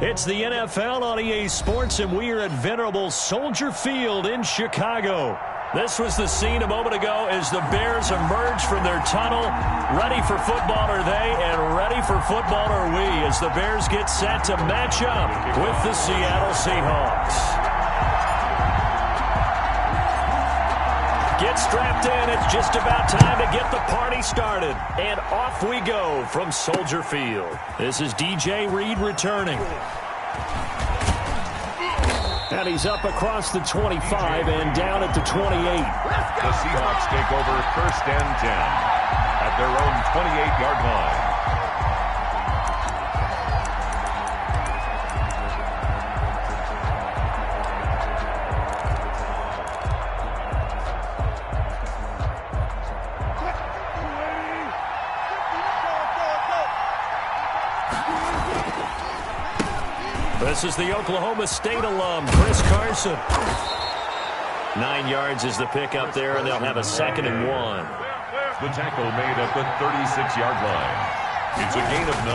It's the NFL on EA Sports, and we are at venerable Soldier Field in Chicago. This was the scene a moment ago as the Bears emerged from their tunnel. Ready for football are they, and ready for football are we, as the Bears get set to match up with the Seattle Seahawks. Get strapped in. It's just about time to get the party started. And off we go from Soldier Field. This is DJ Reed returning. And he's up across the 25 and down at the 28. The Seahawks take over 1st and 10 at their own 28-yard line. This is the Oklahoma State alum, Chris Carson. 9 yards is the pickup there, and they'll have a 2nd and 1. The tackle made at the 36-yard line. It's a gain of 9.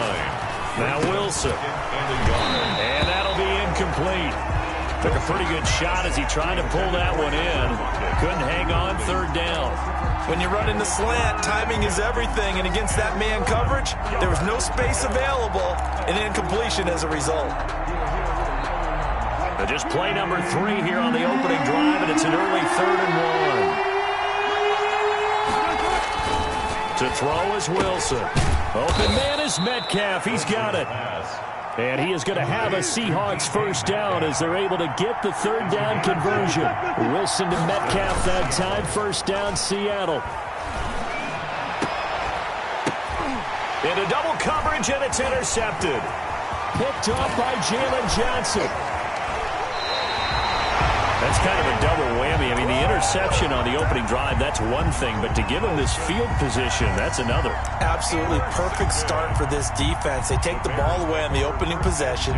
Now Wilson. And that'll be incomplete. Took a pretty good shot as he tried to pull that one in. Couldn't hang on 3rd down. When you run in the slant, timing is everything, and against that man coverage, there was no space available, and incompletion as a result. Just play number 3 here on the opening drive, and it's an early 3rd and 1. To throw is Wilson. Open man is Metcalf. He's got it. And he is going to have a Seahawks 1st down as they're able to get the 3rd down conversion. Wilson to Metcalf that time. 1st down, Seattle. Into double coverage, and it's intercepted. Picked off by Jalen Johnson. That's kind of a double whammy. I mean, the interception on the opening drive, that's one thing, but to give him this field position, that's another. Absolutely perfect start for this defense. They take the ball away on the opening possession.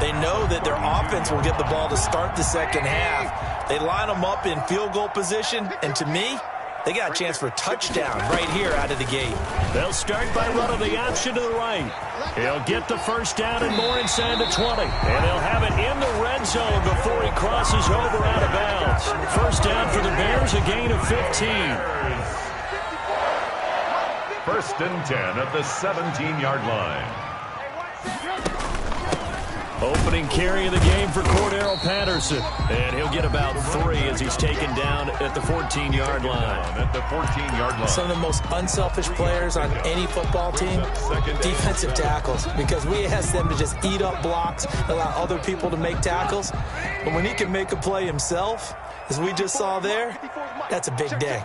They know that their offense will get the ball to start the second half. They line them up in field goal position, and to me, they got a chance for a touchdown right here out of the gate. They'll start by running the option to the right. He'll get the 1st down and more inside the 20. And they'll have it in the red zone before he crosses over out of bounds. 1st down for the Bears, a gain of 15. 1st and 10 at the 17-yard line. Opening carry of the game for Cordero Patterson. And he'll get about 3 as he's taken down at the 14-yard line. At the 14-yard line. Some of the most unselfish players on any football team, defensive tackles, because we ask them to just eat up blocks, allow other people to make tackles. But when he can make a play himself, as we just saw there, that's a big day.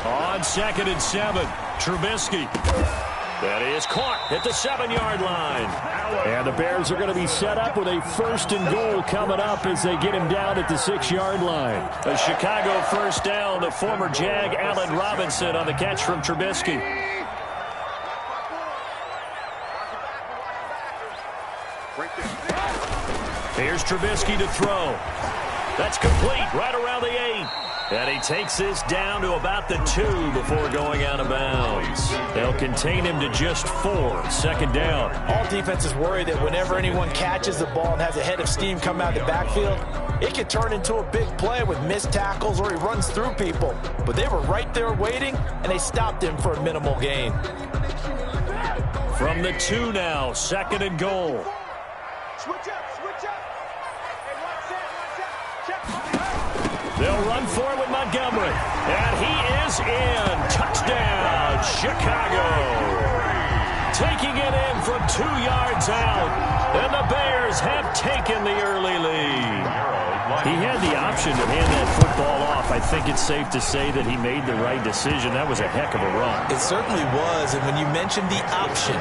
On 2nd and 7, Trubisky. That is caught at the 7-yard line. And the Bears are going to be set up with a 1st and goal coming up as they get him down at the 6-yard line. A Chicago 1st down. The former Jag, Allen Robinson, on the catch from Trubisky. Here's Trubisky to throw. That's complete right around the 8. And he takes this down to about the 2 before going out of bounds. They'll contain him to just 4. 2nd down. All defenses worry that whenever anyone catches the ball and has a head of steam come out of the backfield, it can turn into a big play with missed tackles or he runs through people. But they were right there waiting, and they stopped him for a minimal gain. From the 2 now, 2nd and goal. They'll run for it with Montgomery. And he is in. Touchdown, Chicago. Taking it in from 2 yards out. And the Bears have taken the early lead. He had the option to hand that football off. I think it's safe to say that he made the right decision. That was a heck of a run. It certainly was. And when you mentioned the option,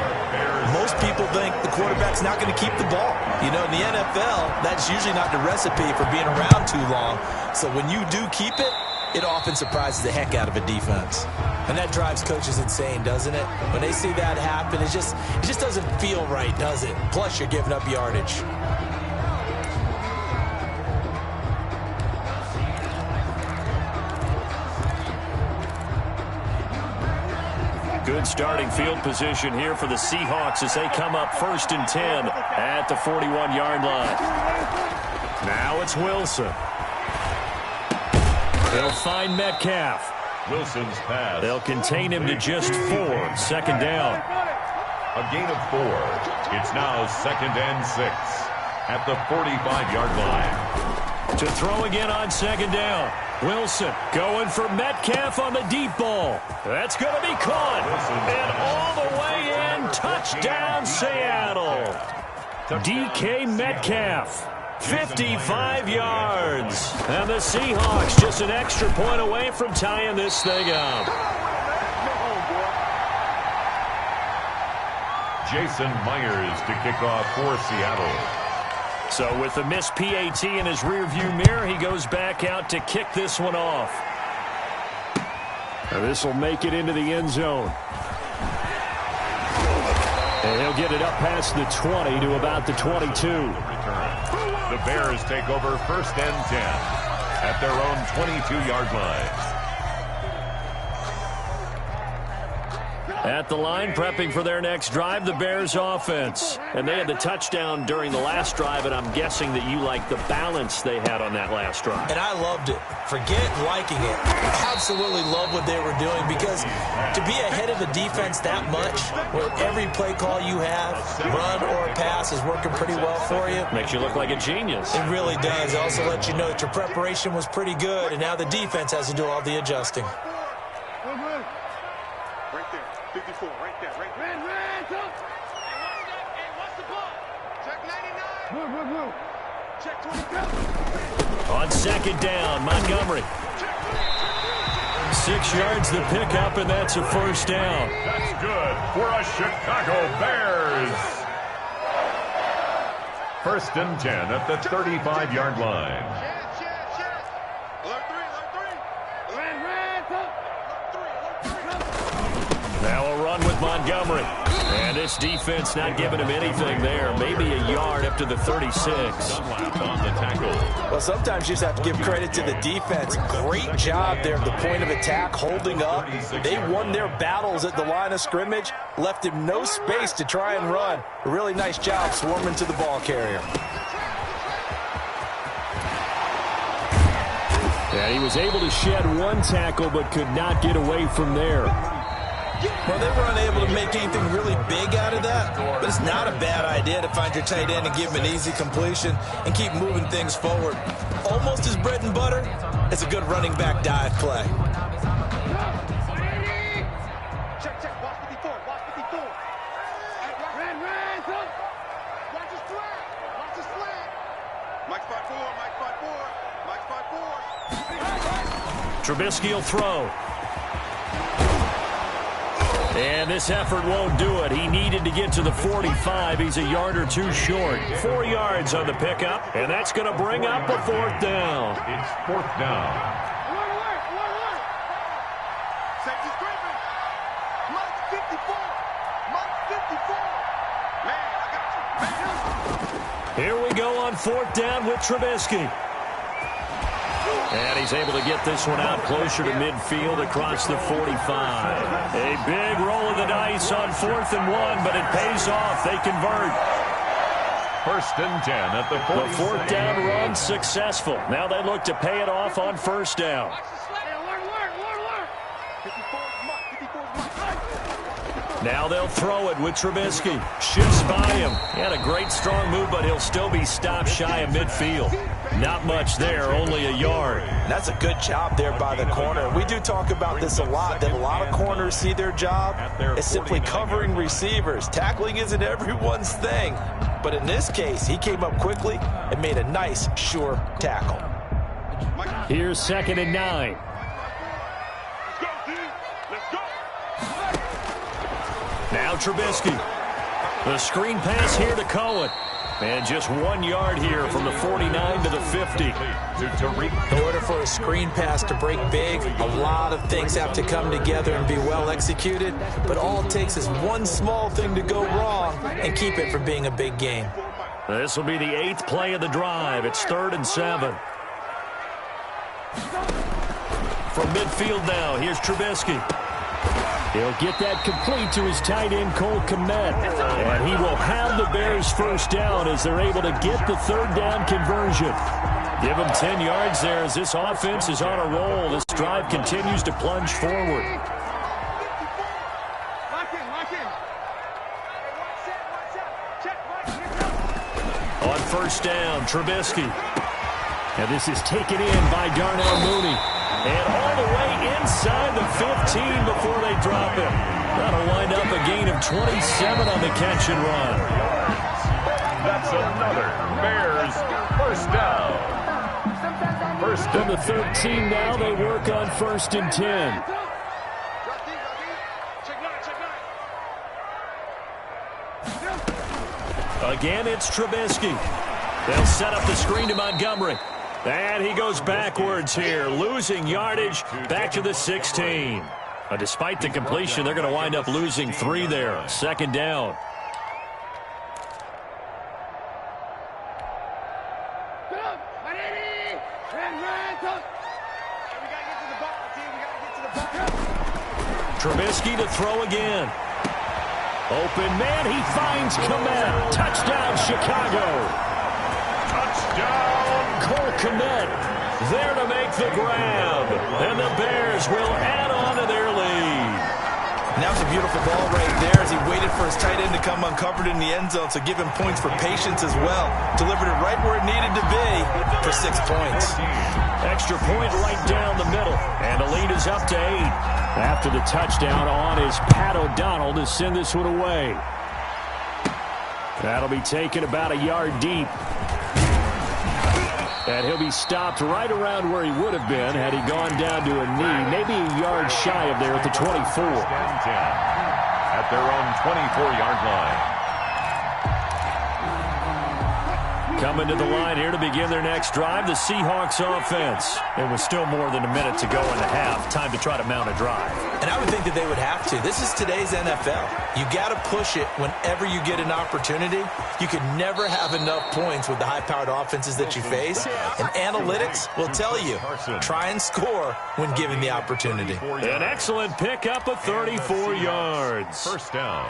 most people think the quarterback's not going to keep the ball. You know, in the NFL, that's usually not the recipe for being around too long. So when you do keep it, it often surprises the heck out of a defense. And that drives coaches insane, doesn't it? When they see that happen, it just doesn't feel right, does it? Plus, you're giving up yardage. Good starting field position here for the Seahawks as they come up 1st and 10 at the 41-yard line. Now it's Wilson. They'll find Metcalf. Wilson's pass. They'll contain him to just 4. 2nd down. A gain of 4. It's now 2nd and 6 at the 45-yard line. To throw again on 2nd down. Wilson going for Metcalf on the deep ball. That's going to be caught. And all the way in. Touchdown, Seattle. DK Metcalf. 55 yards. And the Seahawks just an extra point away from tying this thing up. Jason Myers to kick off for Seattle. So with the missed PAT in his rearview mirror, he goes back out to kick this one off. And this will make it into the end zone. And he'll get it up past the 20 to about the 22. The Bears take over 1st and 10 at their own 22-yard line. At the line, prepping for their next drive, the Bears offense. And they had the touchdown during the last drive, and I'm guessing that you like the balance they had on that last drive. And I loved it. Forget liking it. Absolutely love what they were doing, because to be ahead of the defense that much, where every play call you have, run or pass, is working pretty well for you. Makes you look like a genius. It really does. It also lets you know that your preparation was pretty good, and now the defense has to do all the adjusting. Right there, 54, right there, right there. Red, hey, what's the ball? Check 99. Move. Check 22. On 2nd down, Montgomery. 6 yards the pickup, and that's a 1st down. That's good for a Chicago Bears. 1st and 10 at the 35-yard line. Check. Alert 3. Now a run with Montgomery. And this defense not giving him anything there. Maybe a yard up to the 36. On the tackle. Well, sometimes you just have to give credit to the defense. Great job there at the point of attack, holding up. They won their battles at the line of scrimmage, left him no space to try and run. A really nice job swarming to the ball carrier. Yeah, he was able to shed 1 tackle, but could not get away from there. Well, they were unable to make anything really big out of that, but it's not a bad idea to find your tight end and give him an easy completion and keep moving things forward. Almost his bread and butter. It's a good running back dive play. Check, watch 54, watch 54. Red, watch his flag. Mike spot 4. Trubisky will throw. And this effort won't do it. He needed to get to the 45. He's a yard or 2 short. 4 yards on the pickup, and that's going to bring up a 4th down. It's 4th down. Alert. Safety screaming. Mike 54. Man, I got you. Here we go on 4th down with Trubisky. And he's able to get this one out closer to midfield across the 45. A big roll of the dice on 4th and 1, but it pays off. They convert. 1st and 10 at the 40. The 4th down run successful. Now they look to pay it off on 1st down. Now they'll throw it with Trubisky. Shifts by him. He had a great strong move, but he'll still be stopped shy of midfield. Not much there, only a yard. That's a good job there by the corner. We do talk about this a lot, that a lot of corners see their job as simply covering receivers. Tackling isn't everyone's thing. But in this case, he came up quickly and made a nice, sure tackle. Here's 2nd and 9. Now Trubisky. The screen pass here to Cohen. And just 1 yard here from the 49 to the 50. In order for a screen pass to break big, a lot of things have to come together and be well executed. But all it takes is one small thing to go wrong and keep it from being a big game. This will be the 8th play of the drive. It's 3rd and 7. From midfield now, here's Trubisky. He'll get that complete to his tight end, Cole Kmet. And he will have the Bears first down as they're able to get the third down conversion. Give him 10 yards there as this offense is on a roll. This drive continues to plunge forward. On first down, Trubisky. And this is taken in by Darnell Mooney. And all the way inside the 15 before they drop him. That'll wind up a gain of 27 on the catch and run. That's another Bears first down. From the 13 now, they work on 1st and 10. Again, it's Trubisky. They'll set up the screen to Montgomery. And he goes backwards here, losing yardage back to the 16. Despite the completion, they're going to wind up losing 3 there. 2nd down. Trubisky to throw again. Open man, he finds Kmet. Touchdown, Chicago. Touchdown, Cole Kmet there to make the grab. And the Bears will add on to their lead. And that was a beautiful ball right there as he waited for his tight end to come uncovered in the end zone. So give him points for patience as well. Delivered it right where it needed to be for 6 points. Extra point right down the middle. And the lead is up to 8. After the touchdown on is Pat O'Donnell to send this one away. That'll be taken about a yard deep. And he'll be stopped right around where he would have been had he gone down to a knee, maybe a yard shy of there at the 24. At their own 24-yard line. Coming to the line here to begin their next drive, the Seahawks offense. It was still more than a minute to go in the half. Time to try to mount a drive. And I would think that they would have to. This is today's NFL. You got to push it whenever you get an opportunity. You can never have enough points with the high-powered offenses that you face. And analytics will tell you, try and score when given the opportunity. An excellent pickup of 34 yards. First down.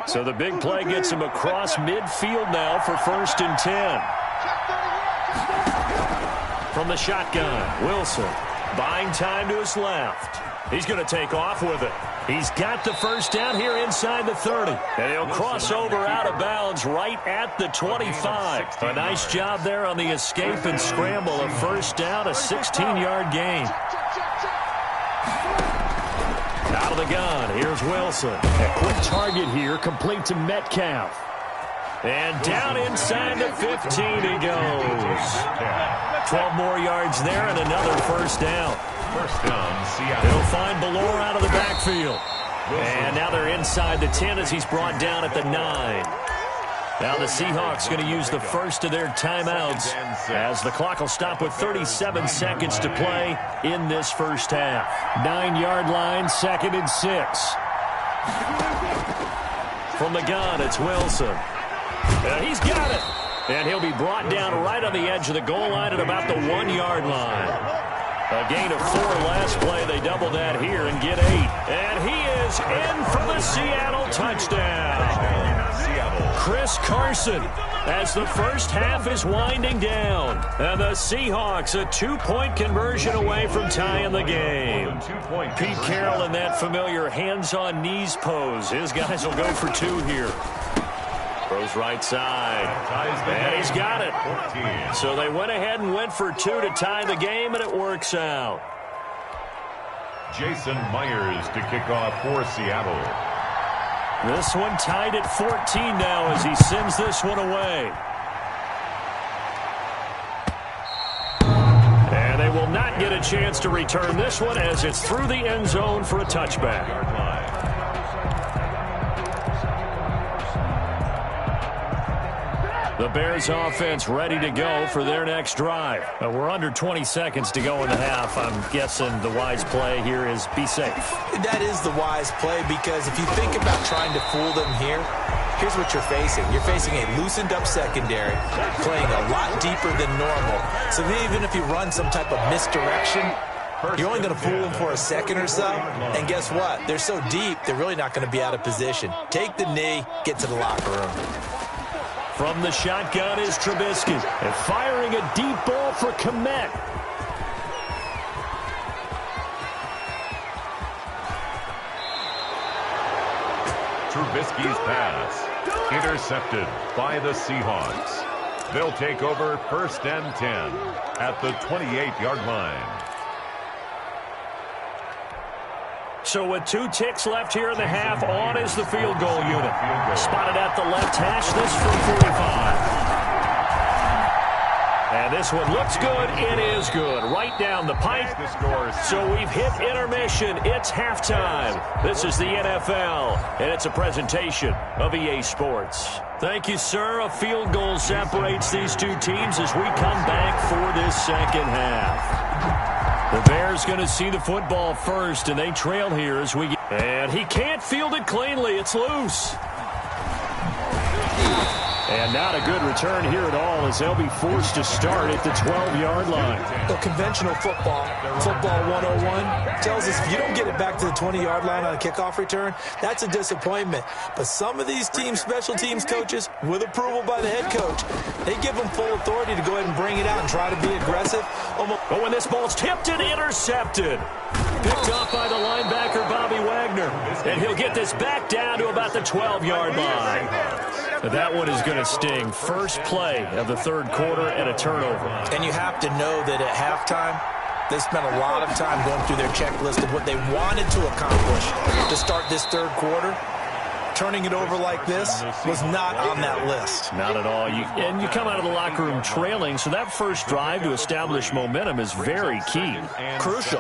So the big play gets him across midfield now for 1st and 10. From the shotgun, Wilson buying time to his left. He's going to take off with it. He's got the first down here inside the 30. And he'll cross over out of bounds right at the 25. A nice job there on the escape and scramble. A first down, a 16-yard gain. Out of the gun, here's Wilson. A quick target here, complete to Metcalf. And down inside the 15 he goes. 12 more yards there and another first down. First down, Seattle. He'll find Ballore out of the backfield. And now they're inside the 10 as he's brought down at the 9. Now the Seahawks going to use the first of their timeouts as the clock will stop with 37 seconds to play in this first half. 9-yard line, 2nd and 6. From the gun, it's Wilson. And he's got it. And he'll be brought down right on the edge of the goal line at about the 1-yard line. A gain of 4 last play. They double that here and get 8. And he is in for the Seattle touchdown. Chris Carson as the first half is winding down. And the Seahawks a 2-point conversion away from tying the game. Pete Carroll in that familiar hands-on knees pose. His guys will go for 2 here. Throws right side. And he's got it. So they went ahead and went for 2 to tie the game, and it works out. Jason Myers to kick off for Seattle. This one tied at 14 now as he sends this one away. And they will not get a chance to return this one as it's through the end zone for a touchback. The Bears offense ready to go for their next drive. We're under 20 seconds to go in the half. I'm guessing the wise play here is be safe. That is the wise play because if you think about trying to fool them here, here's what you're facing. You're facing a loosened up secondary, playing a lot deeper than normal. So even if you run some type of misdirection, You're only going to fool them for a second or so, and guess what? They're so deep, they're really not going to be out of position. Take the knee, get to the locker room. From the shotgun is Trubisky. And firing a deep ball for Kmet. Trubisky's pass intercepted by the Seahawks. They'll take over 1st and 10 at the 28-yard line. So with 2 ticks left here in the half, on is the field goal unit. Spotted at the left hash, this from 45. And this one looks good. It is good. Right down the pipe. So we've hit intermission. It's halftime. This is the NFL, and it's a presentation of EA Sports. Thank you, sir. A field goal separates these two teams as we come back for this second half. The Bears going to see the football first, and they trail here as we get. And he can't field it cleanly. It's loose. And not a good return here at all as they'll be forced to start at the 12-yard line. The conventional football 101, tells us if you don't get it back to the 20-yard line on a kickoff return, that's a disappointment. But some of these teams, special teams coaches, with approval by the head coach, they give them full authority to go ahead and bring it out and try to be aggressive. But when this ball's tipped and intercepted. Picked off by the linebacker, Bobby Wagner. And he'll get this back down to about the 12-yard line. That one is going to sting. First play of the third quarter and a turnover. And you have to know that at halftime, they spent a lot of time going through their checklist of what they wanted to accomplish to start this third quarter. Turning it over like this was not on that list. Not at all. And you come out of the locker room trailing, so that first drive to establish momentum is very key. Crucial.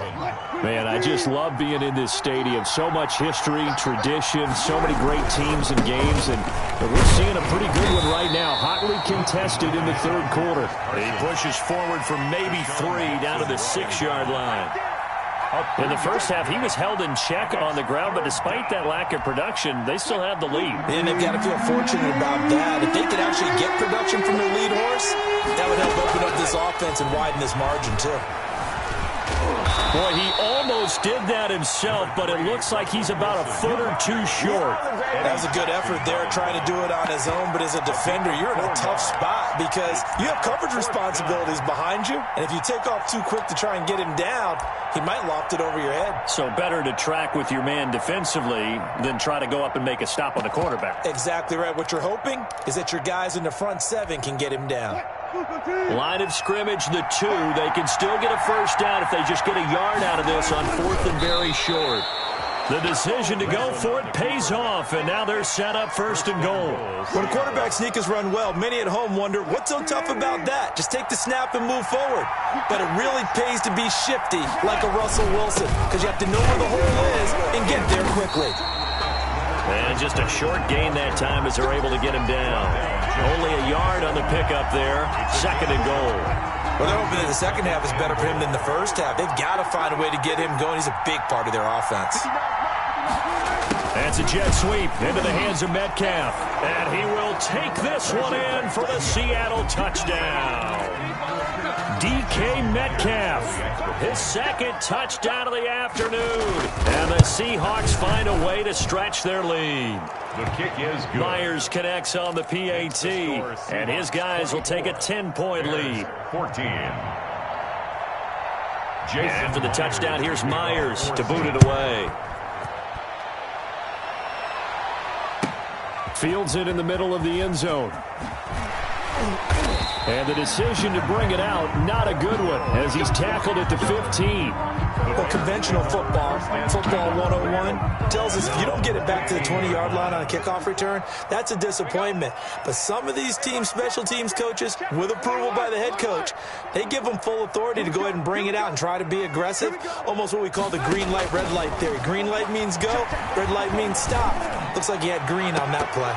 Man, I just love being in this stadium. So much history, tradition, so many great teams and games, and we're seeing a pretty good one right now. Hotly contested in the third quarter. He pushes forward for maybe 3 down to the 6-yard line. In the first half, he was held in check on the ground, but despite that lack of production, they still have the lead. And they've got to feel fortunate about that. If they could actually get production from their lead horse, that would help open up this offense and widen this margin, too. Boy, he almost did that himself, but it looks like he's about a foot or 2 short. That was a good effort there, trying to do it on his own, but as a defender, you're in a tough spot because you have coverage responsibilities behind you, and if you take off too quick to try and get him down, he might loft it over your head. So better to track with your man defensively than try to go up and make a stop on the quarterback. Exactly right. What you're hoping is that your guys in the front 7 can get him down. Line of scrimmage, the 2. They can still get a first down if they just get a yard out of this on 4th and very short. The decision to go for it pays off, and now they're set up 1st and goal. When a quarterback sneak is run well, many at home wonder, what's so tough about that? Just take the snap and move forward. But it really pays to be shifty like a Russell Wilson because you have to know where the hole is and get there quickly. And just a short gain that time as they're able to get him down. Only a yard on the pickup there. 2nd and goal. Well, they're hoping that the second half is better for him than the first half. They've got to find a way to get him going. He's a big part of their offense. That's a jet sweep into the hands of Metcalf. And he will take this one in for the Seattle touchdown. DK Metcalf, his 2nd touchdown of the afternoon. And the Seahawks find a way to stretch their lead. The kick is good. Myers connects on the PAT, and his guys will take a 10-point lead. 14. After the touchdown, here's Myers to boot it away. Fields it in the middle of the end zone. And the decision to bring it out, not a good one, as he's tackled at the 15. Well, conventional football 101, tells us if you don't get it back to the 20-yard line on a kickoff return, that's a disappointment. But some of these teams, special teams coaches, with approval by the head coach, they give them full authority to go ahead and bring it out and try to be aggressive, almost what we call the green light, red light theory. Green light means go, red light means stop. Looks like he had green on that play.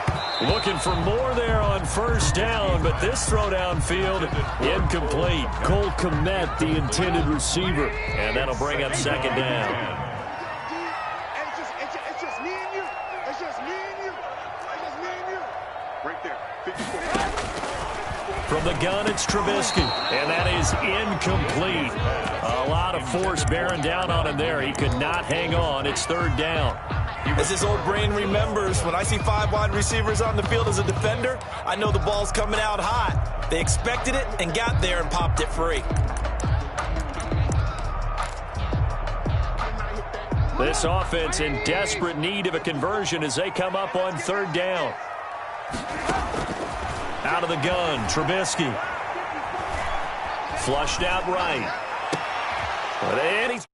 Looking for more there on 1st down, but this throw downfield incomplete. Cole Kmet, the intended receiver, and that'll bring up 2nd down. It's just me and you. It's just me and you. It's just me and you. Right there. 54. From the gun, it's Trubisky, and that is incomplete. A lot of force bearing down on him there. He could not hang on. It's third down. As his old brain remembers, when I see 5 wide receivers on the field as a defender, I know the ball's coming out hot. They expected it and got there and popped it free. This offense in desperate need of a conversion as they come up on third down. Out of the gun, Trubisky. Flushed out right. And he's